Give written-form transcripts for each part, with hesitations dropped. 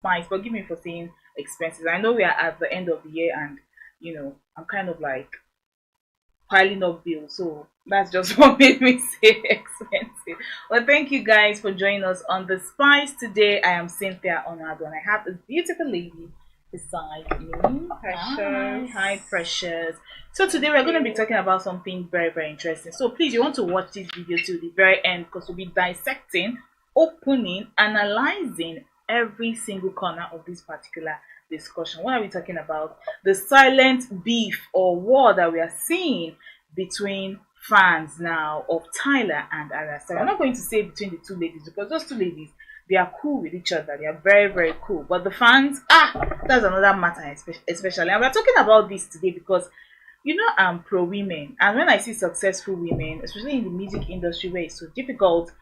Spice. Forgive me for saying expenses. I know we are at the end of the year, and I'm kind of like piling up bills. So that's just what made me say expensive. Well, thank you guys for joining us on the Spice today. I am Cynthia Onado, and I have this beautiful lady beside me. Precious. Hi, Precious. So today we're going to be talking about something very, very interesting. So please, you want to watch this video to the very end because we'll be dissecting, opening, analyzing every single corner of this particular discussion. What are we talking about? The silent beef or war that we are seeing between fans now of Tyler and Arya Starr. I'm not going to say between the two ladies because those two ladies, they are cool with each other. They are very, very cool. But the fans, that's another matter, especially. And we're talking about this today because I'm pro women, and when I see successful women, especially in the music industry where it's so difficult,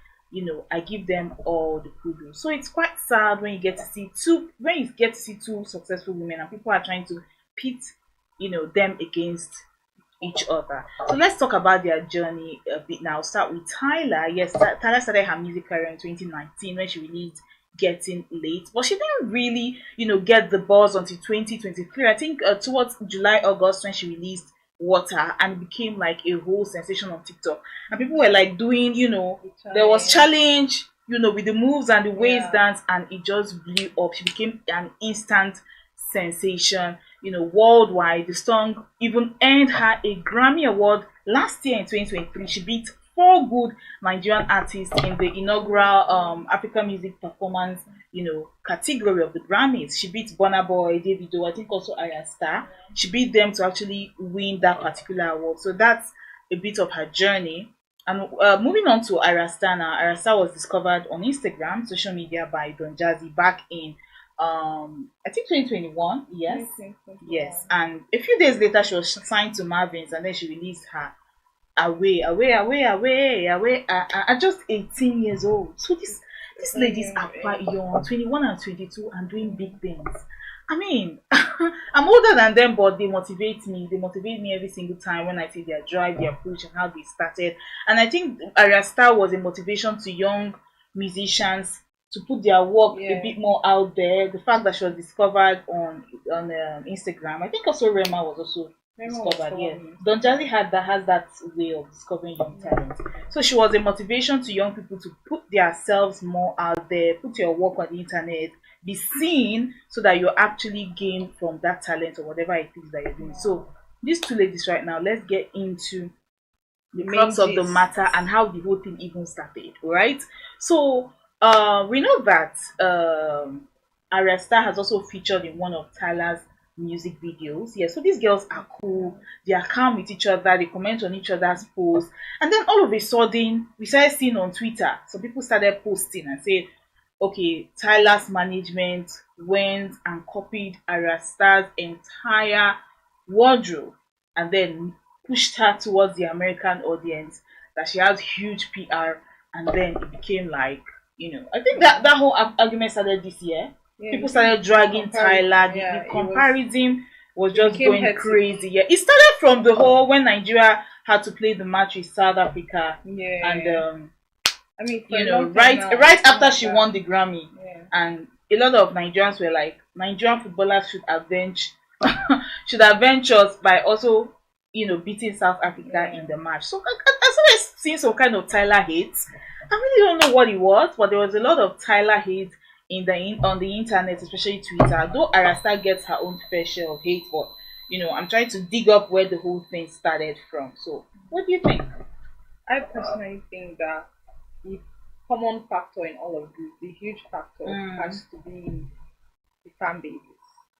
I give them all the kudos. So it's quite sad when you get to see two successful women and people are trying to pit, them against each other. So let's talk about their journey a bit now. Start with Tyla. Yes, Tyla started her music career in 2019 when she released Getting Late, but she didn't really, get the buzz until 2023. I think towards July, August when she released Water, and it became like a whole sensation on TikTok. And people were like doing, there was challenge, with the moves and the waist dance, and it just blew up. She became an instant sensation, worldwide. The song even earned her a Grammy Award last year in 2023. She beat four good Nigerian artists in the inaugural African Music Performance, category of the Grammys. She beat Burna Boy, Davido, I think also Arya Starr. She beat them to actually win that particular award. So that's a bit of her journey. And moving on to Arya Starr now. Arya Starr was discovered on Instagram, social media by Don Jazzy back in I think 2021. Yes. 2021. Yes. And a few days later she was signed to Marvin's, and then she released her away at just 18 years old. So these ladies are quite young, 21 and 22, and doing big things. I mean, I'm older than them, but they motivate me. They motivate me every single time when I see their drive, their push, and how they started. And I think Arya Starr was a motivation to young musicians to put their work a bit more out there. The fact that she was discovered on Instagram. I think also Rema was also discovered. Yeah, Don Jazzy has that way of discovering young talent. So she was a motivation to young people to put themselves more out there, put your work on the internet, be seen, so that you actually gain from that talent or whatever it is that you're doing. So these two ladies right now, let's get into the crux of the matter and how the whole thing even started. Right? So we know that Arya Starr has also featured in one of Tyler's music videos. Yeah, so these girls are cool, they are calm with each other, they comment on each other's posts, and then all of a sudden we started seeing on Twitter, some people started posting and saying, okay, Tyler's management went and copied Arya Starr's entire wardrobe and then pushed her towards the American audience, that she has huge PR, and then it became like, I think that whole argument started this year. People started dragging Tyla. The comparison was just going crazy. Yeah, it started from the whole when Nigeria had to play the match with South Africa. Yeah. And I mean, right after she won the Grammy, and a lot of Nigerians were like, Nigerian footballers should avenge us by also beating South Africa in the match. So I started seeing some kind of Tyla hate. I really don't know what it was, but there was a lot of Tyla hate on the internet, especially Twitter. Though Arya Starr gets her own fair share of hate, but I'm trying to dig up where the whole thing started from. So what do you think? I personally think that the common factor in all of this, the huge factor, has to be the fan bases.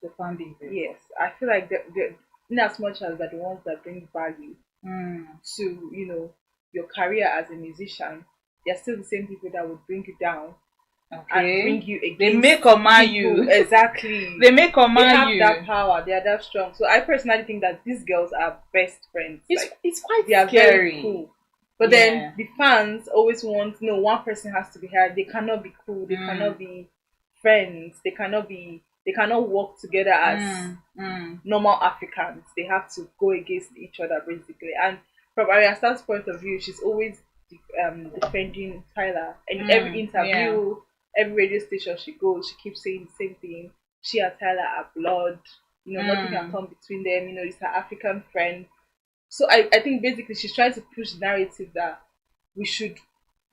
The fan bases. Yes, I feel like they're in as much as they're the ones that bring value to your career as a musician, they're still the same people that would bring you down. And bring you against. They make or mar you. Exactly. They make or mar you. They have that power. They are that strong. So I personally think that these girls are best friends. It's quite they are scary. Very cool. But then the fans always want, no, one person has to be heard. They cannot be cool. They cannot be friends. They cannot work together as normal Africans. They have to go against each other basically. And from Arya Starr's point of view, she's always defending Tyla in every interview, every radio station she goes, she keeps saying the same thing. She and Tyler are blood. Nothing can come between them. It's her African friend. So I think basically she's trying to push the narrative that we should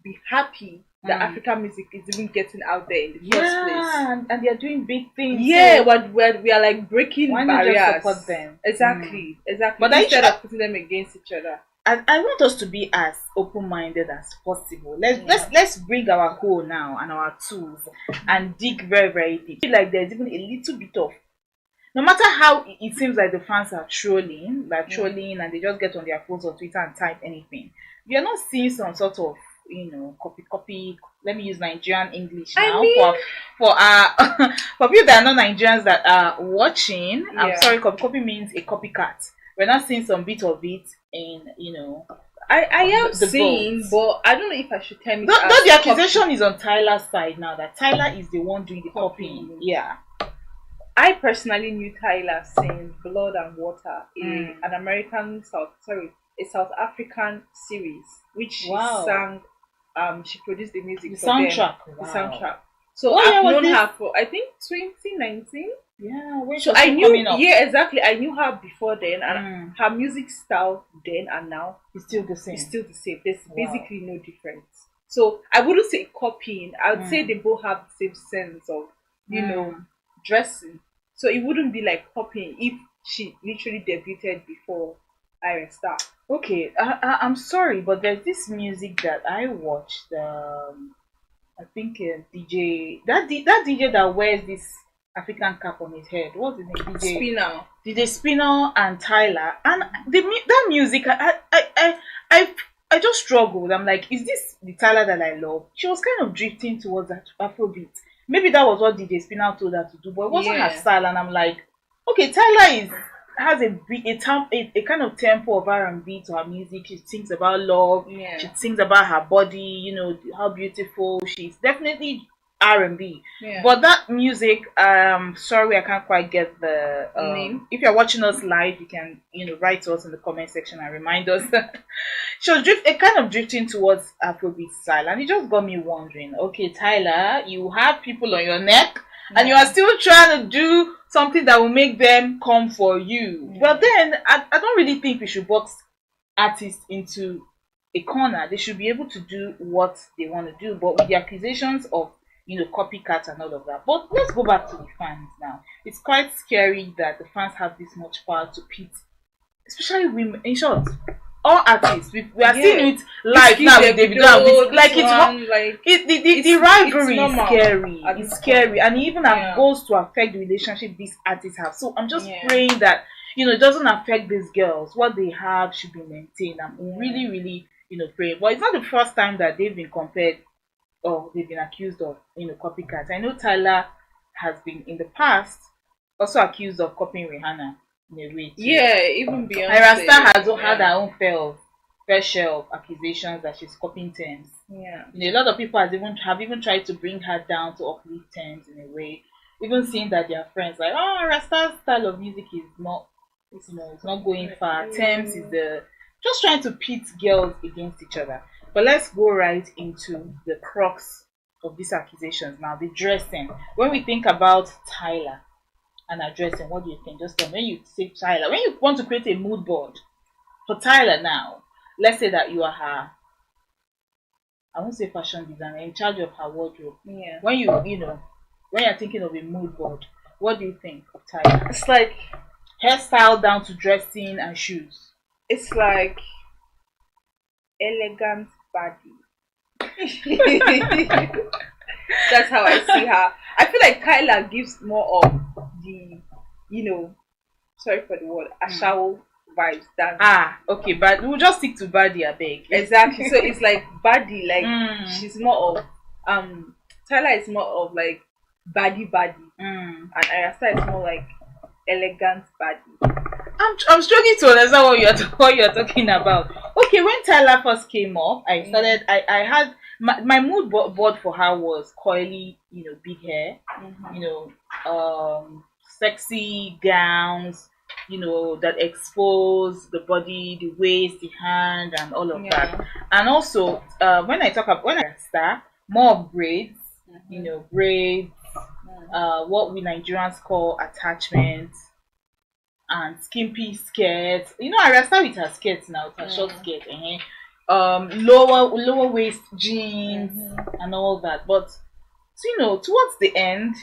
be happy that African music is even getting out there in the first place. Yeah, and they're doing big things. Yeah, but we are like breaking Why barriers. not just support them? Exactly. But instead of putting them against each other. I want us to be as open-minded as possible. Let's bring our hoe now and our tools and dig very, very deep. I feel like there's even a little bit of, no matter how it seems like the fans are trolling, and they just get on their phones on Twitter and type anything. We are not seeing some sort of copy. Let me use Nigerian English now for for people that are not Nigerians that are watching. I'm sorry, copy means a copycat. We're not seeing some bit of it in I am seeing, but I don't know if I should tell you. Though the accusation is on Tyla's side now, that Tyla is the one doing the copying. Yeah. I personally knew Tyla sing Blood and Water, a South African series, which she sang. She produced the music The for soundtrack. them. Wow. The soundtrack. So I've known her for, I think, 2019. Yeah, so I knew. Yeah, exactly. I knew her before then, and her music style then and now is still the same. It's still the same. There's basically no difference. So I wouldn't say copying. I would say they both have the same sense of, dressing. So it wouldn't be like copying if she literally debuted before Arya Starr. Okay, I'm sorry, but there's this music that I watched. I think DJ that DJ that wears this African cap on his head. What's his name? DJ Spinner and Tyla, and that music. I just struggled. I'm like, is this the Tyla that I love? She was kind of drifting towards that Afrobeat. Maybe that was what DJ Spinner told her to do, but it wasn't her style. And I'm like, okay, Tyla has a kind of tempo of R&B to her music. She sings about love. Yeah. She sings about her body. How beautiful she's. Definitely R&B. Yeah. But that music, sorry, I can't quite get the name. If you're watching us live, you can write to us in the comment section and remind us. She was kind of drifting towards Afrobeat style, and it just got me wondering. Okay, Tyla, you have people on your neck, and you are still trying to do something that will make them come for you. But then I don't really think we should box artists into a corner. They should be able to do what they want to do, but with the accusations of copycat and all of that. But let's go back to the fans now. It's quite scary that the fans have this much power to pit, especially women. In short, all artists, we are seeing it live now with Davido. Like the rivalry is scary. It's scary, and it even goes to affect the relationship these artists have. So I'm just praying that it doesn't affect these girls. What they have should be maintained. I'm really, really praying. But it's not the first time that they've been compared or they've been accused of copycats. I know Tyla has been in the past also accused of copying Rihanna in a way too. Yeah, even Beyonce. Arya Starr has had her own fair share of accusations that she's copying terms. Yeah. A lot of people have even tried to bring her down to uplift terms in a way. Even seeing that their friends like, oh, Arya Starr's style of music is not it's not going far. Terms is just trying to pit girls against each other. But let's go right into the crux of these accusations now, the dressing. When we think about Tyla and her dressing, what do you think? Just when you say Tyla, when you want to create a mood board for Tyla now, let's say that you are her, I won't say fashion designer, in charge of her wardrobe. Yeah. When when you're thinking of a mood board, what do you think of Tyla? It's like hairstyle down to dressing and shoes. It's like elegant body. That's how I see her. I feel like Tyla gives more of the, sorry for the word, ashawo vibes than okay, but we'll just stick to body, I beg. Exactly. So it's like body, like she's more of Tyla is more of like body, and Arya Starr is more like elegant body. I'm struggling to understand what you're talking about. Okay, when Tyla first came up, I started. I had my mood board for her was coily, big hair, sexy gowns, that expose the body, the waist, the hand, and all of that. And also, when I Star, more of braids, braids, Mm. what we Nigerians call attachments, and skimpy skirts. Arya Starr with her skirts now, with her short Mm. skirt, lower waist jeans Mhm. and all that. But so, towards the end,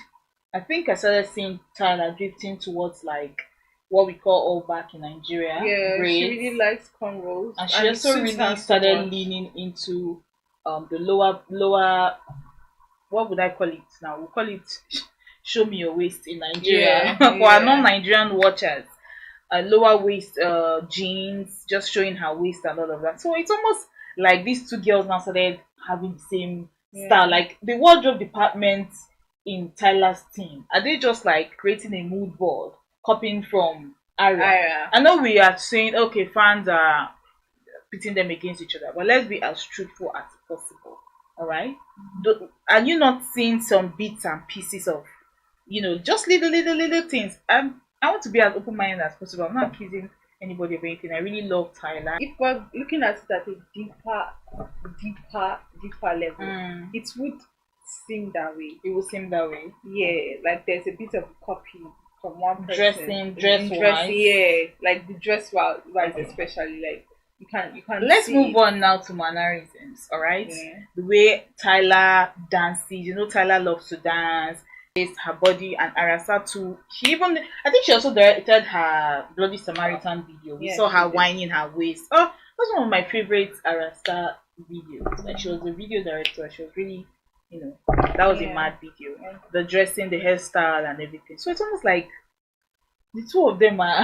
I think I started seeing Tyler drifting towards like what we call all back in Nigeria Yeah, she braids, really likes cornrows, and she and it also suits her really so started much. leaning into the lower, what would I call it now? We'll call it show me your waist in Nigeria Yeah, for our yeah, non-Nigerian watchers. Lower waist jeans, just showing her waist and all of that. So it's almost like these two girls now started having the same style. yeah. Like the wardrobe department in Tyler's team, are they just like creating a mood board, copying from Arya? Ira. I know we are saying okay, fans are pitting them against each other, but let's be as truthful as possible. All right? Are you not seeing some bits and pieces of, just little things? I want to be as open minded as possible. I'm not accusing anybody of anything. I really love Tyler. If we're looking at it at a deeper level, Mm, it would seem that way. it will seem that way. Yeah, like there's a bit of copy from one person. Dressing, dress In wise. yeah, like the dress wise especially. Like you can Let's see move it. on now to mannerisms, all right? Yeah. The way Tyler dances, Tyler loves to dance, her body, and Arya Starr too. I think she also directed her Bloody Samaritan video. We Yeah, saw she her did. whining her waist. Oh, that's one of my favorite Arya Starr videos. Like, she was a video director. She was really, that was a Yeah. mad video. Yeah. The dressing, the hairstyle, and everything. So it's almost like the two of them are.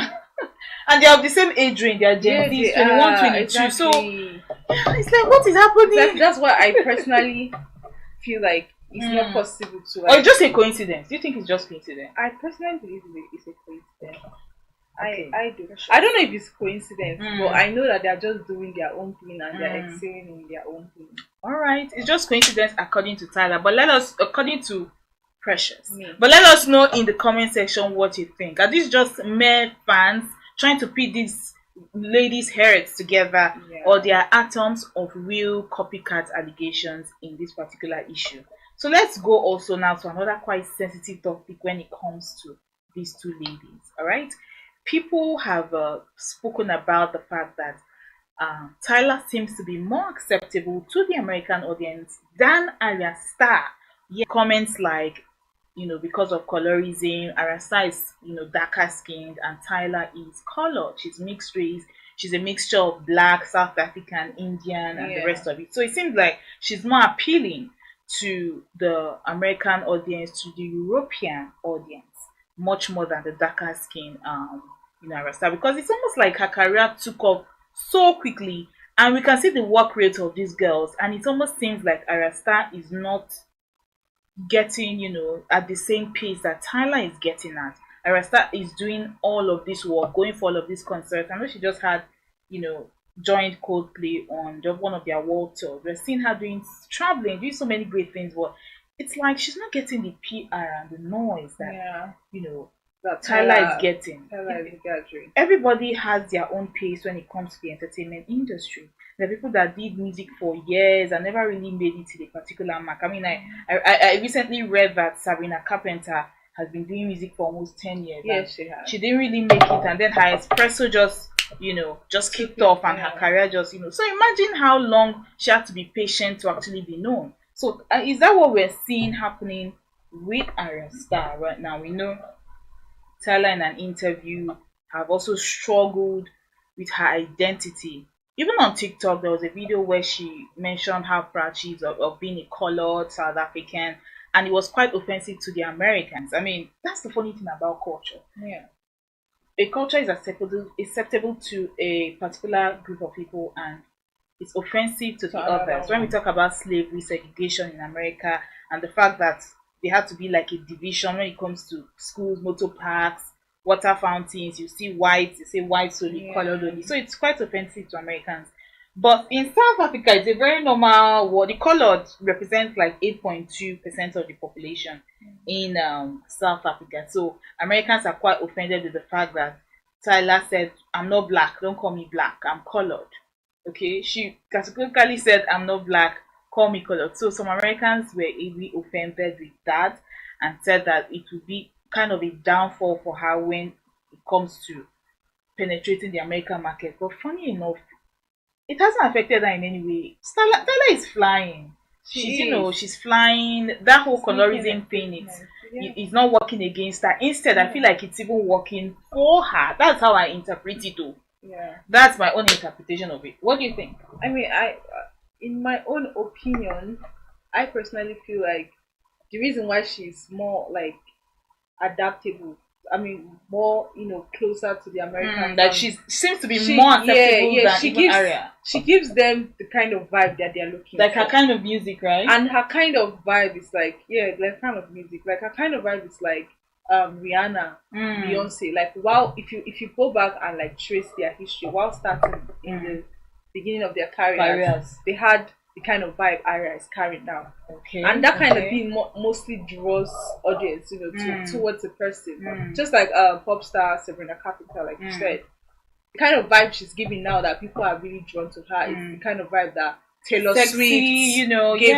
And they are of the same age range. They are Gen Yeah, Z, they 21, are 22. So exactly. it's like, what is happening? That's why I personally feel like it's not Mm. possible to Or it's like. just a coincidence? Do you think it's just coincidence? I personally believe it's a coincidence. Okay. I do. I don't know if it's coincidence, Mm. but I know that they're just doing their own thing and they're Mm. excelling in their own thing. All right, it's just coincidence according to Tyler, but according to Precious. Me. But let us know in the comment section what you think. Are these just mere fans trying to pit these ladies' heads together, Yeah. or they are atoms of real copycat allegations in this particular issue? So let's go also now to another quite sensitive topic when it comes to these two ladies. All right, people have spoken about the fact that Tyler seems to be more acceptable to the American audience than Arya Starr. Yeah, comments like, because of colorism, Arya Starr is, darker skinned and Tyler is colored. She's mixed race. She's a mixture of black, South African, Indian, and the Yeah. rest of it. So it seems like she's more appealing to the American audience, to the European audience, much more than the darker skin, Arya Starr, because it's almost like her career took off so quickly, and we can see the work rate of these girls, and it almost seems like Arya Starr is not getting, at the same pace that Tyler is getting at. Arya Starr is doing all of this work, going for all of these concerts. I know she just had, joined Coldplay on one of their world tours. We're seeing her traveling, doing so many great things, but it's like she's not getting the PR and the noise that Yeah. that Tyler is getting. Tyler is gathering. Everybody has their own pace when it comes to the entertainment industry. There are people that did music for years and never really made it to the particular mark. I mean, I recently read that Sabrina Carpenter has been doing music for almost 10 years. Yes, she has. She didn't really make it, and then her espresso just kicked off, and her career just. So imagine how long she had to be patient to actually be known. So is that what we're seeing happening with Arya Starr right now? We know Tyler, in an interview, have also struggled with her identity. Even on TikTok, there was a video where she mentioned how proud she is of being a colored South African, and it was quite offensive to the Americans. I mean, that's the funny thing about culture. Yeah. A culture is acceptable to a particular group of people, and it's offensive to the others. When we talk about slavery, segregation in America, and the fact that they had to be like a division when it comes to schools, motor parks, water fountains, you see white, you say white only, colored only. So it's quite offensive to Americans. But in South Africa, it's a very normal word. The colored represents like 8.2% of the population in South Africa. So Americans are quite offended with the fact that Tyler said, "I'm not black, don't call me black, I'm colored." Okay, she categorically said, "I'm not black, call me colored. So some Americans were easily offended with that and said that it would be kind of a downfall for her when it comes to penetrating the American market. But funny enough, it hasn't affected her in any way. Tyla is flying. She's, She is. she's flying. That whole She's making colorism thing, improvements. Yeah. it's not working against her. Instead, I feel like it's even working for her. That's how I interpret it too. Yeah. That's my own interpretation of it. What do you think? I mean, in my own opinion, I personally feel like the reason why she's more like adaptable. I mean, more closer to the American That fans. she seems to be more acceptable than she even gives Arya. she gives them the kind of vibe that they're looking Like for. her kind of music, right? And her kind of vibe is like like kind of music. Like her kind of vibe is like Rihanna, Beyonce. Like if you go back and like trace their history while starting in the beginning of their careers, they had the kind of vibe Arya is carrying now. Okay. And that kind of thing mostly draws audience, towards a person. Just like pop star Sabrina Carpenter, like you said. The kind of vibe she's giving now that people are really drawn to her is the kind of vibe that Taylor Sexy, Swift gave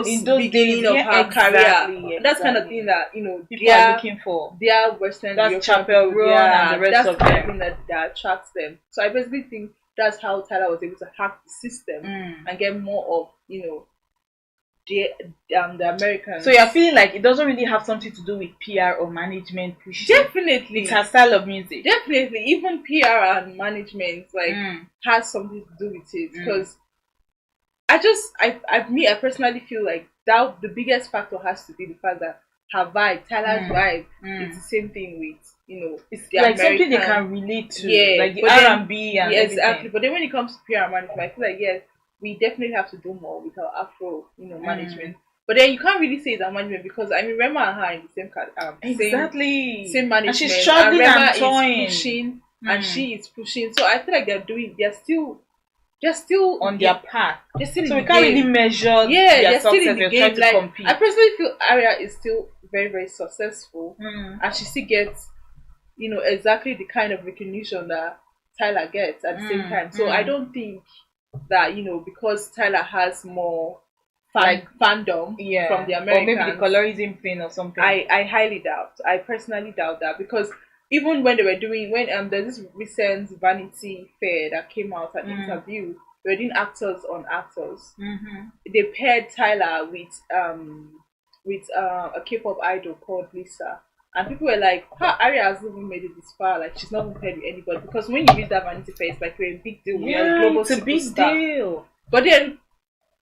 in those beginning of her career. That's kind of thing that people are looking for. Their Western That's Chapel Roan and the rest that's of kind them. of thing that attracts them. So I basically think that's how Tyler was able to hack the system and get more of the Americans. So you're feeling like it doesn't really have something to do with PR or management pushing. Definitely, it's her style of music. Definitely, even PR and management has something to do with it because I personally feel like that the biggest factor has to be the fact that her vibe, Tyler's vibe, is the same thing with It's the like American, something they can relate to, like the R&B and everything. exactly. But then when it comes to PR management, I feel like yes, we definitely have to do more with our Afro, management. But then you can't really say it's our management because I mean Rema and her in the same same management. And she's struggling and Rema toying. is pushing and she is pushing. So I feel like they're still on their path. They're still so in we the can't game. really measure they're their still success. in the They're game. trying to compete. I personally feel Arya is still very, very successful and she still gets exactly the kind of recognition that Tyler gets at the same time. So I don't think that because Tyler has more fandom from the Americans, or maybe the colorism thing or something. I highly doubt. I personally doubt that because even when they were doing there's this recent Vanity Fair that came out an interview, they were doing actors on actors. They paired Tyler with a K-pop idol called Lisa. And people were like, Arya hasn't even made it this far. Like, she's not even paired with anybody. Because when you read that Vanity Fair, it's like you're a big deal. You're a global it's a big superstar. deal. But then,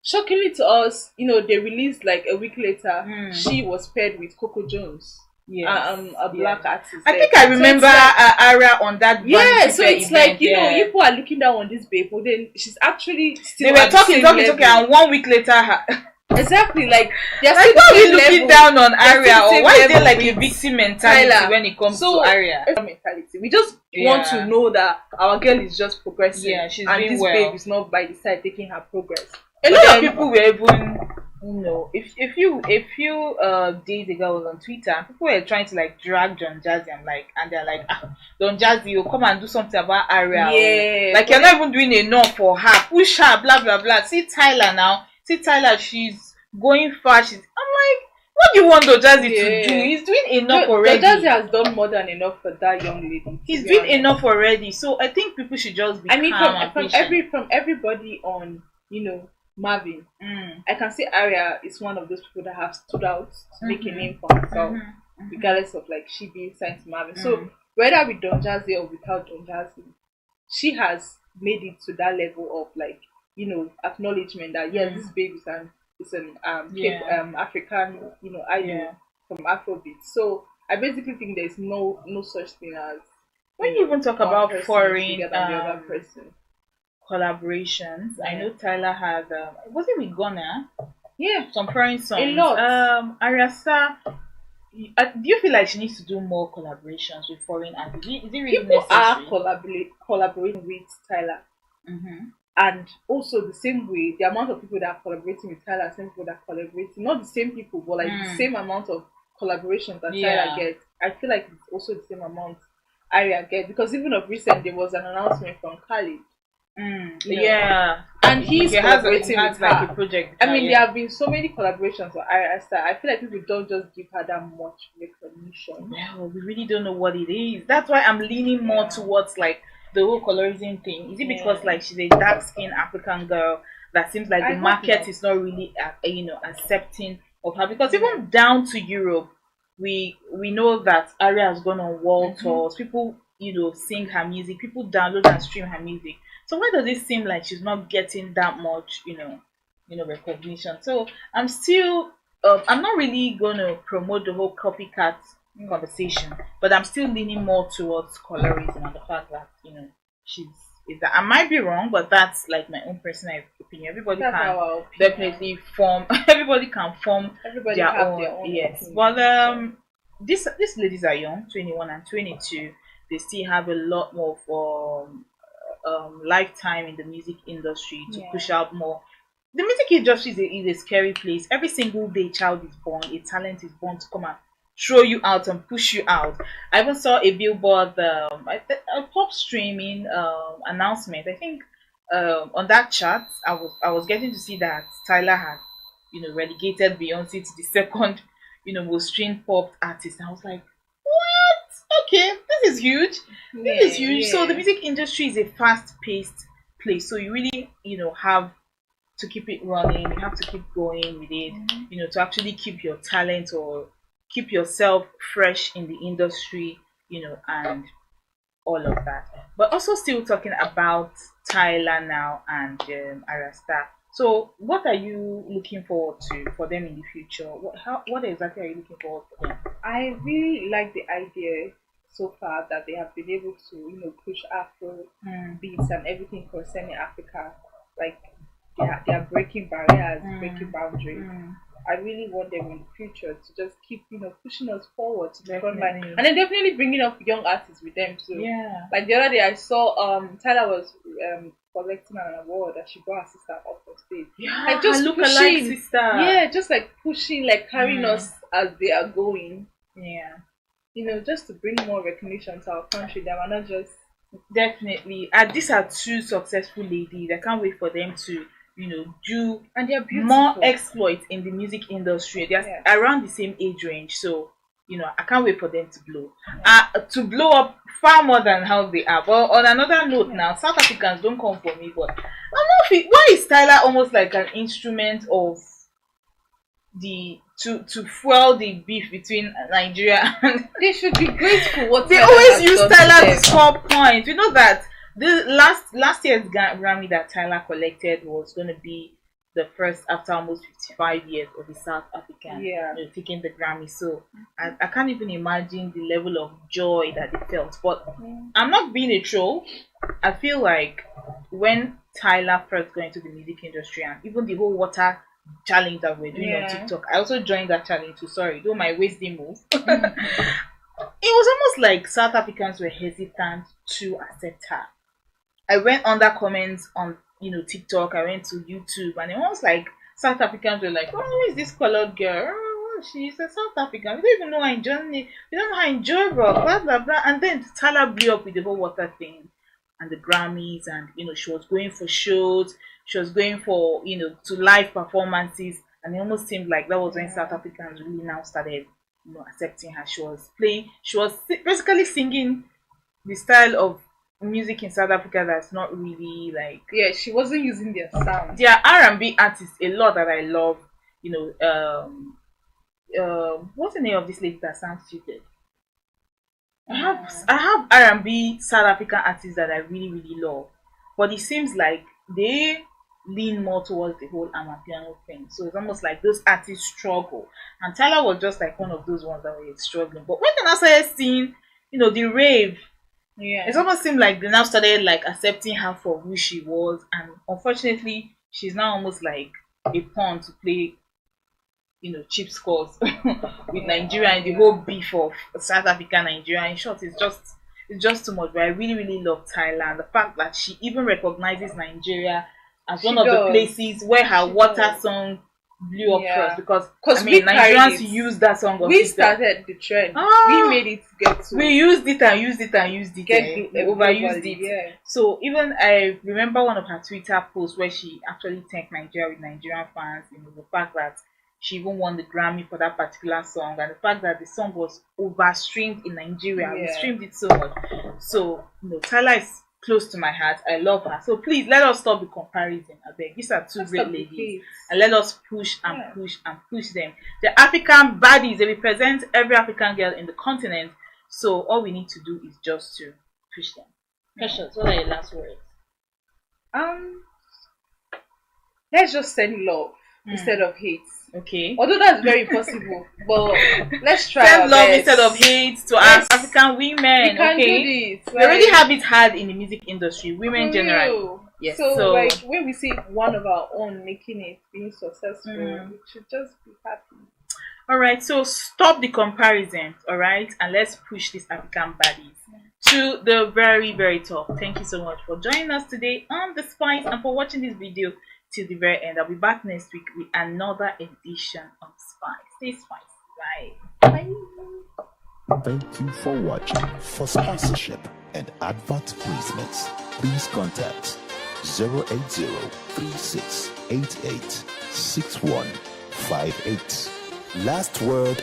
shockingly to us, they released like a week later, she was paired with Coco Jones. A black artist. I think I remember Arya on that. So it's like people are looking down on this babe, but then she's actually still. They were talking, and 1 week later, exactly like they're like still we looking down on Arya, or why is there like a with victim mentality Tyla when it comes to Arya? Mentality. We just want to know that our girl is just progressing. Yeah, she's and doing this well. babe is not by the side taking her progress. A lot of people were even, if you days ago was on Twitter, people were trying to like drag Don Jazzy and they're like, Don Jazzy, you come and do something about Arya. Yeah, like you're not even doing enough for her. Push her, blah blah blah. See Tyla now. See Tyla, she's going far. I'm like, what do you want Don Jazzy to do? He's doing enough already. Don Jazzy has done more than enough for that young lady. He's doing enough already. So I think people should just be calm from everybody on, Marvin, I can say Arya is one of those people that have stood out to make a name for herself, regardless of like she being signed to Marvin. So whether with Don Jazzy or without Don Jazzy, she has made it to that level of like acknowledgement that this baby is an African idol from Afrobeat. So I basically think there's no such thing as when you even talk about foreign the other person. Collaborations. I know Tyla had was it with Ghana? Yeah, some foreign songs. A lot. Arya Starr. Do you feel like she needs to do more collaborations with foreign artists? Is it really people necessary? are collaborating with Tyla, and also the same way the amount of people that are collaborating with Tyla, same people that are collaborating, not the same people, but like the same amount of collaborations that Tyla gets. I feel like it's also the same amount Arya gets because even of recent there was an announcement from Khalid You know, Yeah. and he's He collaborating with has like a her. project with I her, mean, there yeah. have been so many collaborations with Arya Starr. I feel like people don't just give her that much recognition. Well, we really don't know what it is. That's why I'm leaning more Yeah. towards like the whole colorism thing. Is it because Yeah. like she's a dark skinned African girl that seems like I the hope market not. is not really accepting of her? Because Yeah. even down to Europe, we know that Aria has gone on world Mm-hmm. tours. People sing her music. People download and stream her music. So why does it seem like she's not getting that much recognition? So I'm not really gonna promote the whole copycat conversation, but I'm still leaning more towards colorism and the fact that she's is that I might be wrong, but that's like my own personal opinion. Everybody That's can our opinion. definitely form. Everybody can form Everybody their have own. their own Yes, opinion. but So these ladies are young, 21 and 22. They still have a lot more for lifetime in the music industry to yeah. push out more. The music industry is a scary place. Every single day, child is born, a talent is born to come and throw you out and push you out. I even saw a billboard, a pop streaming announcement. I think on that chart, I was getting to see that Tyla had relegated Beyonce to the second most streamed pop artist. And I was like, what? Okay, this is huge. This is Yeah. huge. So the Yeah. music industry is a fast-paced place. So you really, have to keep it running. You have to keep going with it, Mhm. to actually keep your talent or keep yourself fresh in the industry, and all of that. But also still talking about Tyler now and Arya Starr. So what are you looking forward to for them in the future? What exactly are you looking forward for them? I really like the idea so far that they have been able to, push Afro Mm, beats and everything concerning Africa. Like they are breaking barriers, breaking mm, boundaries. mm, I really want them in the future to just keep, pushing us forward to the front line, definitely. and then definitely bringing up young artists with them too. Yeah. Like the other day, I saw Tyler was collecting an award, and she brought her sister up on stage, Yeah, like her just lookalike pushing, sister. yeah, just like pushing, like carrying Mm, us as they are going, yeah. just to bring more recognition to our country. That we're not just Definitely. And these are two successful ladies. I can't wait for them to, do and they're more beautiful. exploits in the music industry. They're Yes. around the same age range. So, I can't wait for them to blow. Yeah. To blow up far more than how they are. But on another note Yeah. now, South Africans don't come for me, but I'm not why is Tyler almost like an instrument of the to fuel the beef between Nigeria and They should be grateful what they Tyler always has use done to Tyler to them. score points. You know that the last year's Grammy that Tyler collected was going to be the first after almost 55 years of a South African Yeah. taking the Grammy. So I can't even imagine the level of joy that they felt. But I'm not being a troll. I feel like when Tyler first got into the music industry and even the whole water challenge that we're doing on Yeah. TikTok, I also joined that challenge too. Sorry, though my waist didn't move. It was almost like South Africans were hesitant to accept her. I went under comments on TikTok. I went to YouTube, and it was like South Africans were like, "Oh, who is this colored girl? Oh, she's a South African. We don't even know her in Germany. We don't know her in Europe. Blah blah blah." And then Tyler blew up with the whole water thing and the Grammys, and she was going for shows. She was going for to live performances, and it almost seemed like that was when South Africans really now started accepting her. She was playing. She was basically singing the style of music in South Africa that's not really like Yeah, she wasn't using their sound. there are R&B artists a lot that I love. What's the name of this lady that sounds stupid? I have R&B South African artists that I really really love, but it seems like they lean more towards the whole amapiano thing. So it's almost like those artists struggle, and Tyler was just like one of those ones that were struggling. But when I started seeing, the rave, Yeah. it almost seemed like they now started like accepting her for who she was, and unfortunately, she's now almost like a pawn to play, cheap scores with Nigeria and the whole beef of South Africa and Nigeria. In short, it's just too much. But I really really love Thailand. The fact that she even recognizes Nigeria as She one of the does. places where her She water does. song blew up Yeah. first because I we mean carried Nigerians it. used that song on We TikTok. started the trend. Ah. We made it get to We used it and used it and used it. We overused globally, it. yeah. So even I remember one of her Twitter posts where she actually thanked Nigeria with Nigerian fans, the fact that she even won the Grammy for that particular song, and the fact that the song was overstreamed in Nigeria. We Yeah. streamed it so much. So Tyla is close to my heart. I love her. So please let us stop the comparison. I beg. These are two great ladies, and let us push and push and push them. The African baddies, they represent every African girl in the continent. So all we need to do is just to push them. Precious, what are your last words? Let's just send love instead of hate. Okay. Although that's very impossible, but let's try. Send love instead of hate to our African women. We can do this. We already have it hard in the music industry, women generally. Yes. So like when we see one of our own making it, being successful, we should just be happy. Alright, so stop the comparison, alright, and let's push these African baddies to the very, very top. Thank you so much for joining us today on The Spice and for watching this video till the very end. I'll be back next week with another edition of Spice. Stay spicy. Bye. Bye. Thank you for watching. For sponsorship and advert placements, please contact 080-3688-6158. Last word.